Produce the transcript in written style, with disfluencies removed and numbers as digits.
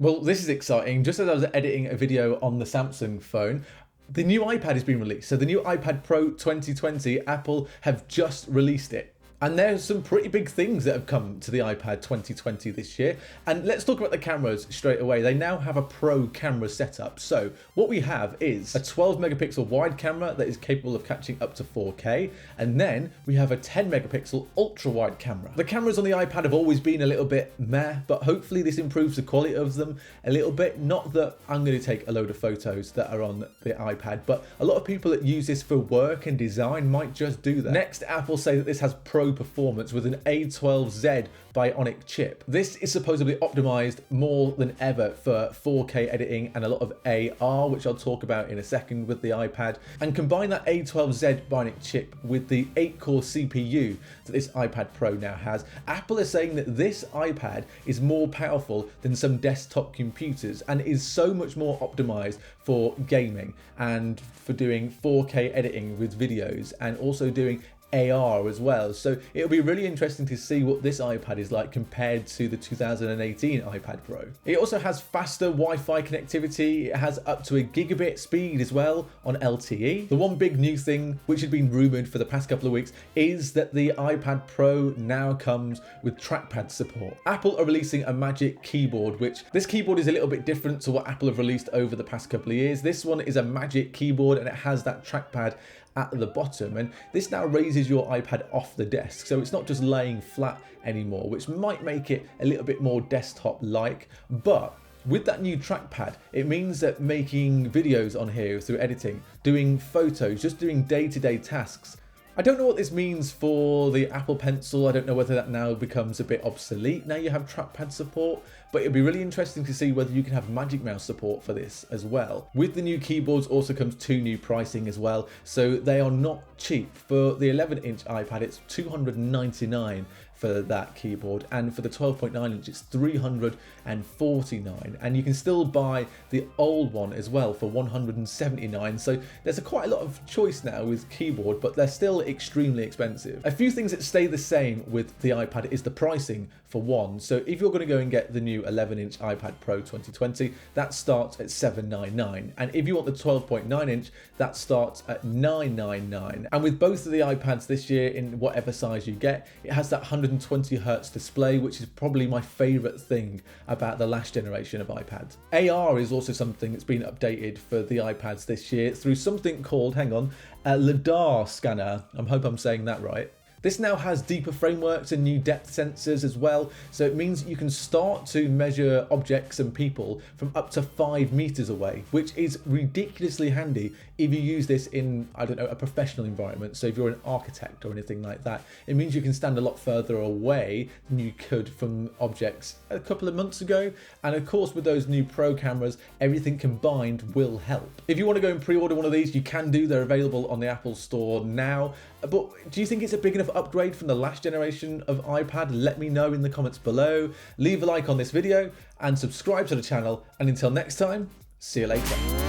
Well, this is exciting. Just as I was editing a video on the Samsung phone, the new iPad has been released. So the new iPad Pro 2020, Apple have just released it. And there's some pretty big things that have come to the iPad 2020 this year. And let's talk about the cameras straight away. They now have a pro camera setup. So what we have is a 12 megapixel wide camera that is capable of catching up to 4K. And then we have a 10 megapixel ultra wide camera. The cameras on the iPad have always been a little bit meh, but hopefully this improves the quality of them a little bit. Not that I'm going to take a load of photos that are on the iPad, but a lot of people that use this for work and design might just do that. Next, Apple say that this has pro performance with an A12Z Bionic chip. This is supposedly optimized more than ever for 4K editing and a lot of AR, which I'll talk about in a second with the iPad. And combine that A12Z Bionic chip with the 8-core CPU that this iPad Pro now has. Apple is saying that this iPad is more powerful than some desktop computers and is so much more optimized for gaming and for doing 4K editing with videos and also doing AR as well. So it'll be really interesting to see what this iPad is like compared to the 2018 iPad Pro. It also has faster Wi-Fi connectivity. It has up to a gigabit speed as well on LTE. The one big new thing, which had been rumored for the past couple of weeks, is that the iPad Pro now comes with trackpad support. Apple are releasing a Magic Keyboard, which this keyboard is a little bit different to what Apple have released over the past couple of years. This one is a Magic Keyboard and it has that trackpad at the bottom, and this now raises your iPad off the desk, so it's not just laying flat anymore, which might make it a little bit more desktop-like. But with that new trackpad, it means that making videos on here through editing, doing photos, just doing day-to-day tasks. I don't know what this means for the Apple Pencil. I don't know whether that now becomes a bit obsolete now you have trackpad support, but it'd be really interesting to see whether you can have Magic Mouse support for this as well. With the new keyboards also comes 2 new pricing as well, so they are not cheap. For the 11-inch iPad, it's $299 for that keyboard, and for the 12.9-inch it's $349, and you can still buy the old one as well for $179. So there's quite a lot of choice now with keyboard, but they're still extremely expensive. A few things that stay the same with the iPad is the pricing for one. So if you're going to go and get the new 11-inch iPad Pro 2020, that starts at $799, and if you want the 12.9-inch, that starts at $999. And with both of the iPads this year, in whatever size you get, it has that 120 Hz display, which is probably my favorite thing about the last generation of iPads. AR is also something that's been updated for the iPads this year through something called, hang on, a LiDAR scanner. I hope I'm saying that right. This now has deeper frameworks and new depth sensors as well, so it means you can start to measure objects and people from up to 5 meters away, which is ridiculously handy if you use this in, I don't know, a professional environment. So if you're an architect or anything like that, it means you can stand a lot further away than you could from objects a couple of months ago. And of course, with those new Pro cameras, everything combined will help. If you want to go and pre-order one of these, you can do. They're available on the Apple Store now. But do you think it's a big enough upgrade from the last generation of iPad? Let me know in the comments below. Leave a like on this video and subscribe to the channel. And until next time, see you later.